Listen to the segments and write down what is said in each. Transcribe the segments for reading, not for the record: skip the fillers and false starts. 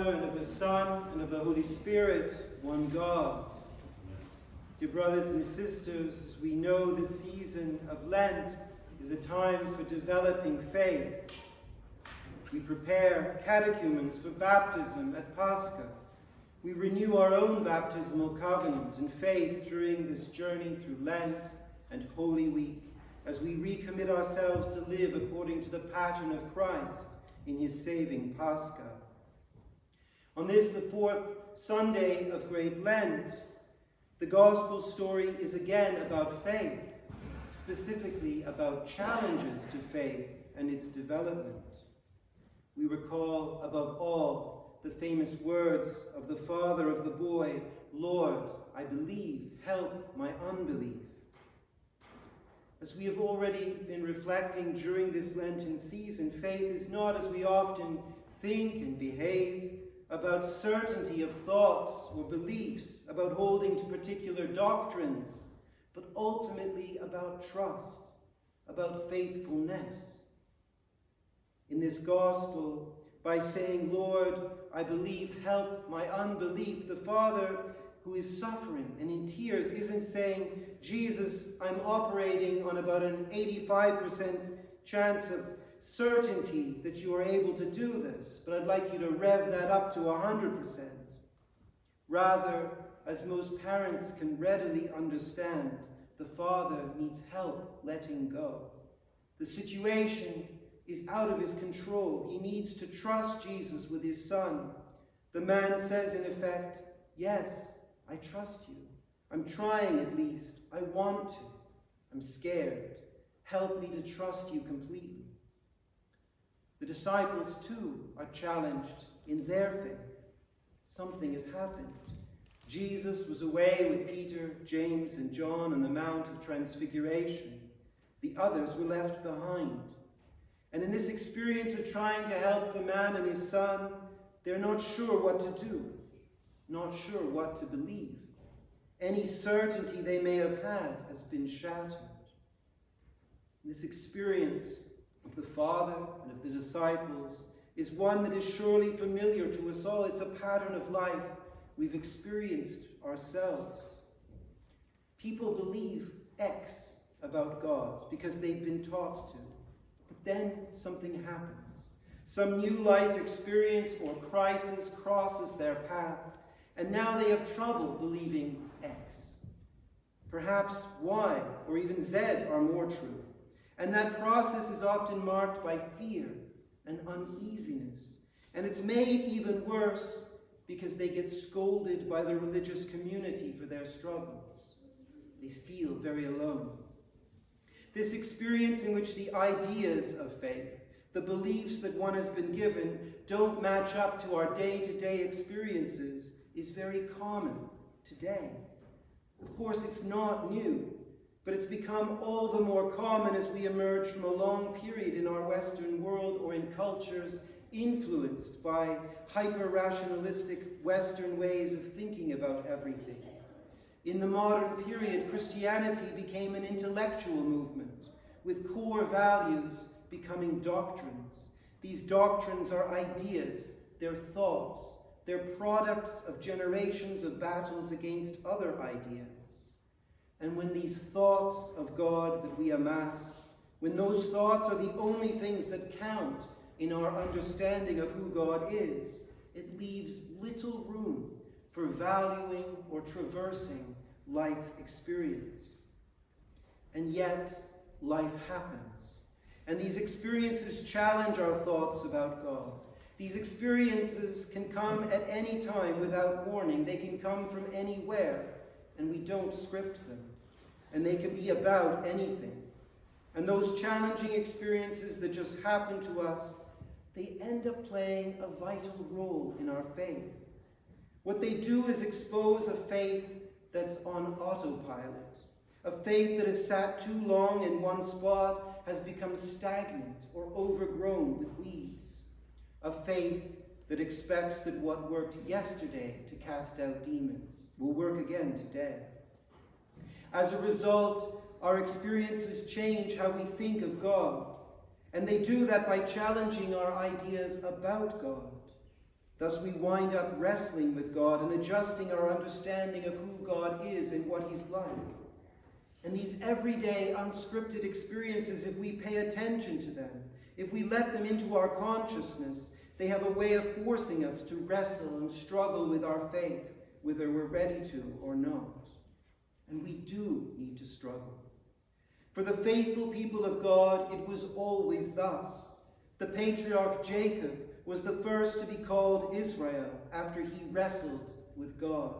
Father, and of the Son, and of the Holy Spirit, one God. Dear brothers and sisters, as we know, this season of Lent is a time for developing faith. We prepare catechumens for baptism at Pascha. We renew our own baptismal covenant and faith during this journey through Lent and Holy Week, as we recommit ourselves to live according to the pattern of Christ in his saving Pascha. On this, the fourth Sunday of Great Lent, the Gospel story is again about faith, specifically about challenges to faith and its development. We recall, above all, the famous words of the father of the boy, "Lord, I believe, help my unbelief." As we have already been reflecting during this Lenten season, faith is not, as we often think and behave, about certainty of thoughts or beliefs, about holding to particular doctrines, but ultimately about trust, about faithfulness. In this gospel, by saying, "Lord, I believe, help my unbelief," the Father, who is suffering and in tears, isn't saying, "Jesus, I'm operating on about an 85% chance of certainty that you are able to do this, but I'd like you to rev that up to 100%. Rather, as most parents can readily understand, the Father needs help letting go. The situation is out of his control. He needs to trust Jesus with his Son. The man says, in effect, "Yes, I trust you. I'm trying at least. I want to. I'm scared. Help me to trust you completely." The disciples, too, are challenged in their faith. Something has happened. Jesus was away with Peter, James, and John on the Mount of Transfiguration. The others were left behind. And in this experience of trying to help the man and his son, they're not sure what to do, not sure what to believe. Any certainty they may have had has been shattered. This experience of the Father and of the disciples is one that is surely familiar to us all. It's a pattern of life we've experienced ourselves. People believe X about God because they've been taught to. But then something happens. Some new life experience or crisis crosses their path, and now they have trouble believing X. Perhaps Y or even Z are more true. And that process is often marked by fear and uneasiness. And it's made even worse because they get scolded by the religious community for their struggles. They feel very alone. This experience in which the ideas of faith, the beliefs that one has been given, don't match up to our day-to-day experiences is very common today. Of course, it's not new. But it's become all the more common as we emerge from a long period in our Western world or in cultures influenced by hyper-rationalistic Western ways of thinking about everything. In the modern period, Christianity became an intellectual movement, with core values becoming doctrines. These doctrines are ideas, they're thoughts, they're products of generations of battles against other ideas. And when these thoughts of God that we amass, when those thoughts are the only things that count in our understanding of who God is, it leaves little room for valuing or traversing life experience. And yet, life happens. And these experiences challenge our thoughts about God. These experiences can come at any time without warning. They can come from anywhere, and we don't script them. And they can be about anything. And those challenging experiences that just happen to us, they end up playing a vital role in our faith. What they do is expose a faith that's on autopilot. A faith that has sat too long in one spot, has become stagnant or overgrown with weeds. A faith that expects that what worked yesterday to cast out demons will work again today. As a result, our experiences change how we think of God, and they do that by challenging our ideas about God. Thus we wind up wrestling with God and adjusting our understanding of who God is and what he's like. And these everyday unscripted experiences, if we pay attention to them, if we let them into our consciousness, they have a way of forcing us to wrestle and struggle with our faith, whether we're ready to or not. And we do need to struggle. For the faithful people of God, it was always thus. The patriarch Jacob was the first to be called Israel after he wrestled with God.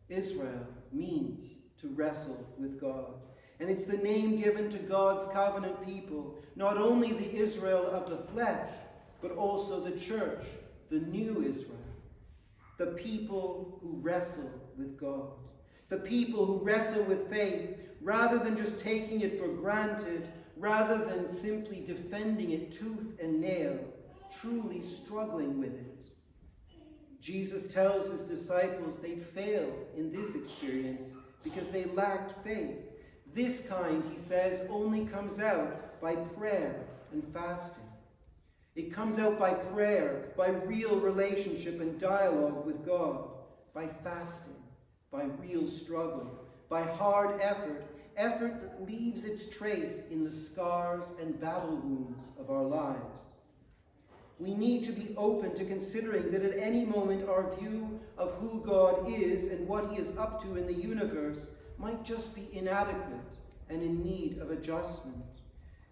Israel means to wrestle with God. And it's the name given to God's covenant people, not only the Israel of the flesh, but also the church, the new Israel. The people who wrestle with God. The people who wrestle with faith, rather than just taking it for granted, rather than simply defending it tooth and nail, truly struggling with it. Jesus tells his disciples they failed in this experience because they lacked faith. This kind, he says, only comes out by prayer and fasting. It comes out by prayer, by real relationship and dialogue with God, by fasting, by real struggle, by hard effort that leaves its trace in the scars and battle wounds of our lives. We need to be open to considering that at any moment our view of who God is and what he is up to in the universe might just be inadequate and in need of adjustment.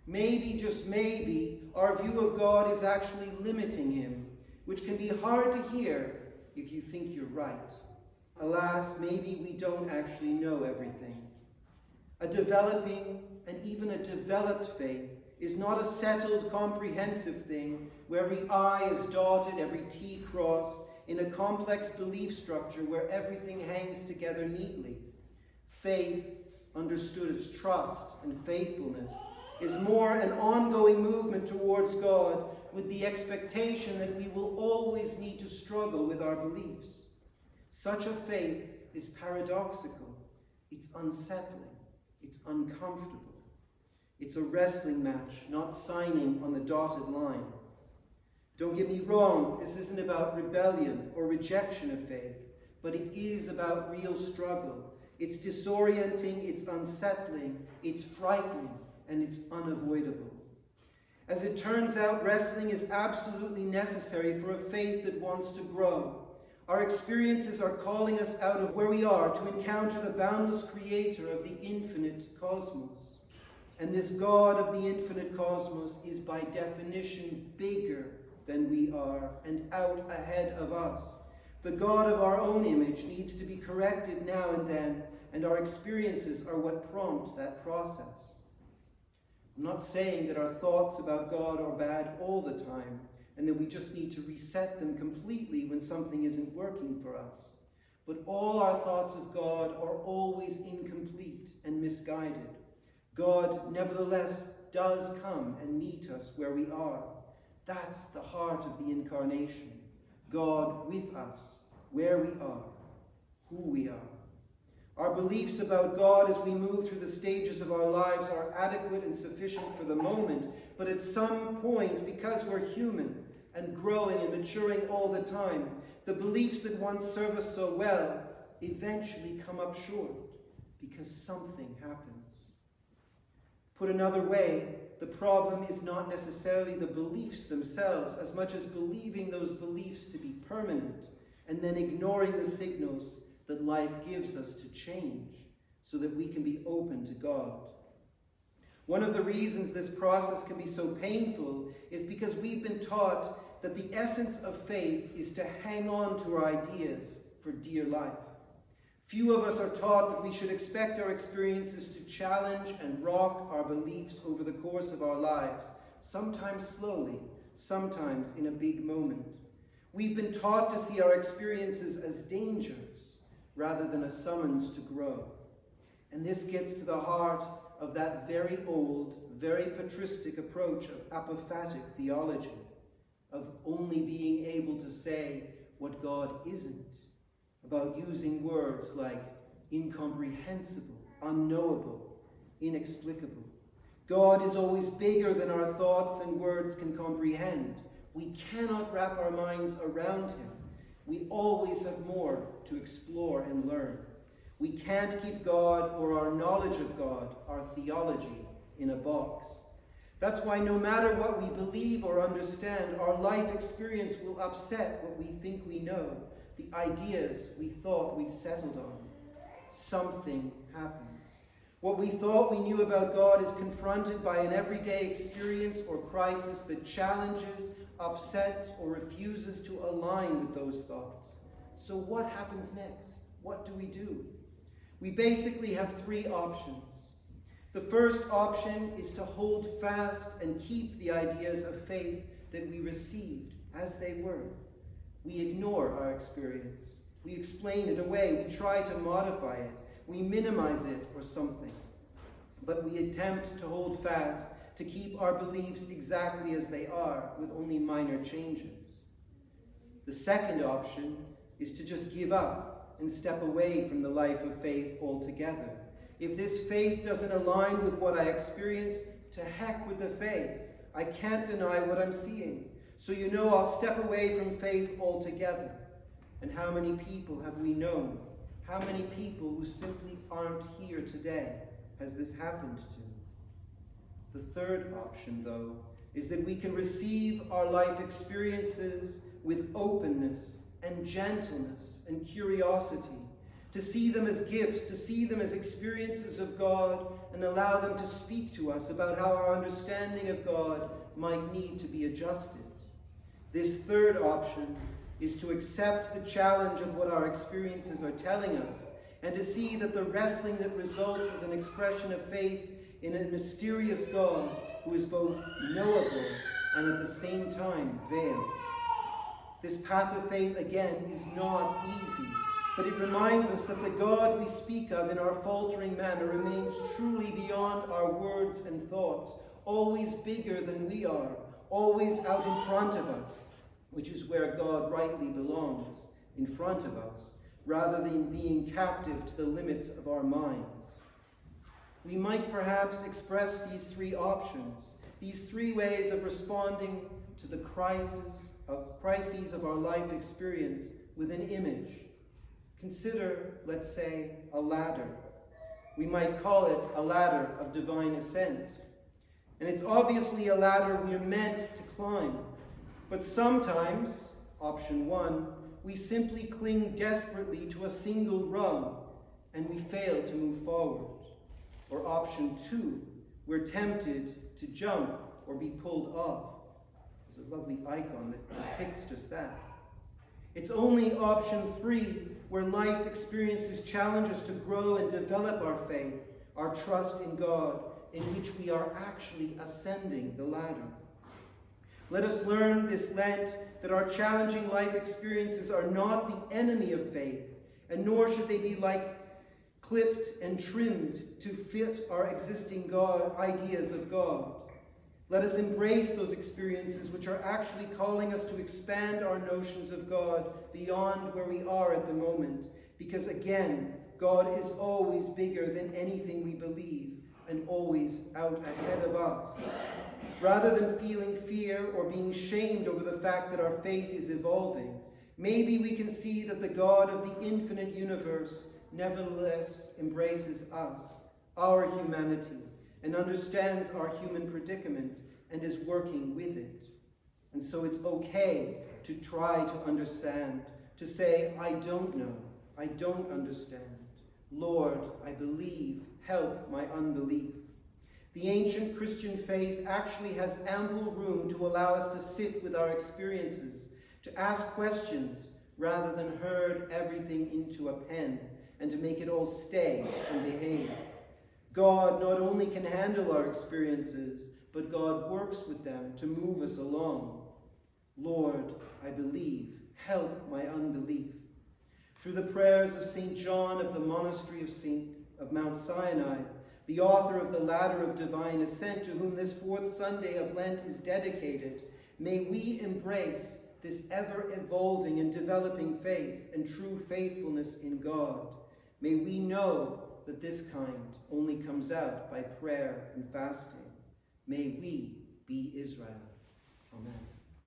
Maybe, just maybe, our view of God is actually limiting him, which can be hard to hear if you think you're right. Alas, maybe we don't actually know everything. A developing and even a developed faith is not a settled, comprehensive thing where every I is dotted, every T crossed, in a complex belief structure where everything hangs together neatly. Faith, understood as trust and faithfulness, is more an ongoing movement towards God with the expectation that we will always need to struggle with our beliefs. Such a faith is paradoxical, it's unsettling, it's uncomfortable. It's a wrestling match, not signing on the dotted line. Don't get me wrong, this isn't about rebellion or rejection of faith, but it is about real struggle. It's disorienting, it's unsettling, it's frightening, and it's unavoidable. As it turns out, wrestling is absolutely necessary for a faith that wants to grow. Our experiences are calling us out of where we are to encounter the boundless creator of the infinite cosmos. And this God of the infinite cosmos is by definition bigger than we are and out ahead of us. The God of our own image needs to be corrected now and then, and our experiences are what prompt that process. I'm not saying that our thoughts about God are bad all the time, and that we just need to reset them completely when something isn't working for us. But all our thoughts of God are always incomplete and misguided. God, nevertheless, does come and meet us where we are. That's the heart of the incarnation. God with us, where we are, who we are. Our beliefs about God as we move through the stages of our lives are adequate and sufficient for the moment, but at some point, because we're human and growing and maturing all the time, the beliefs that once serve us so well eventually come up short because something happens. Put another way, the problem is not necessarily the beliefs themselves as much as believing those beliefs to be permanent and then ignoring the signals that life gives us to change so that we can be open to God. One of the reasons this process can be so painful is because we've been taught that the essence of faith is to hang on to our ideas for dear life. Few of us are taught that we should expect our experiences to challenge and rock our beliefs over the course of our lives, sometimes slowly, sometimes in a big moment. We've been taught to see our experiences as dangers rather than a summons to grow. And this gets to the heart of that very old, very patristic approach of apophatic theology, of only being able to say what God isn't, about using words like incomprehensible, unknowable, inexplicable. God is always bigger than our thoughts and words can comprehend. We cannot wrap our minds around him. We always have more to explore and learn. We can't keep God or our knowledge of God, our theology, in a box. That's why no matter what we believe or understand, our life experience will upset what we think we know, the ideas we thought we'd settled on. Something happens. What we thought we knew about God is confronted by an everyday experience or crisis that challenges, upsets, or refuses to align with those thoughts. So what happens next? What do we do? We basically have three options. The first option is to hold fast and keep the ideas of faith that we received as they were. We ignore our experience. We explain it away. We try to modify it. We minimize it or something. But we attempt to hold fast, to keep our beliefs exactly as they are, with only minor changes. The second option is to just give up and step away from the life of faith altogether. If this faith doesn't align with what I experience, to heck with the faith. I can't deny what I'm seeing. So I'll step away from faith altogether. And how many people have we known? How many people who simply aren't here today has this happened to? The third option, though, is that we can receive our life experiences with openness and gentleness and curiosity, to see them as gifts, to see them as experiences of God, and allow them to speak to us about how our understanding of God might need to be adjusted. This third option is to accept the challenge of what our experiences are telling us, and to see that the wrestling that results is an expression of faith in a mysterious God who is both knowable and at the same time veiled. This path of faith, again, is not easy, but it reminds us that the God we speak of in our faltering manner remains truly beyond our words and thoughts, always bigger than we are, always out in front of us, which is where God rightly belongs, in front of us, rather than being captive to the limits of our minds. We might perhaps express these three options, these three ways of responding to the crises of our life experience with an image. Consider, let's say, a ladder. We might call it a ladder of divine ascent. And it's obviously a ladder we're meant to climb. But sometimes, option one, we simply cling desperately to a single rung and we fail to move forward. Or option two, we're tempted to jump or be pulled off. There's a lovely icon that depicts just that. It's only option three, where life experiences challenge us to grow and develop our faith, our trust in God, in which we are actually ascending the ladder. Let us learn this Lent that our challenging life experiences are not the enemy of faith, and nor should they be clipped and trimmed to fit our existing ideas of God. Let us embrace those experiences which are actually calling us to expand our notions of God beyond where we are at the moment. Because again, God is always bigger than anything we believe and always out ahead of us. Rather than feeling fear or being shamed over the fact that our faith is evolving, maybe we can see that the God of the infinite universe nevertheless embraces us, our humanity, and understands our human predicament and is working with it. And so it's okay to try to understand, to say, I don't know, I don't understand. Lord, I believe, help my unbelief. The ancient Christian faith actually has ample room to allow us to sit with our experiences, to ask questions rather than herd everything into a pen and to make it all stay and behave. God not only can handle our experiences, but God works with them to move us along. Lord, I believe, help my unbelief. Through the prayers of St. John of the monastery of Mount Sinai, the author of the Ladder of Divine Ascent, to whom this fourth Sunday of Lent is dedicated, may we embrace this ever-evolving and developing faith and true faithfulness in God. May we know that this kind only comes out by prayer and fasting. May we be Israel. Amen.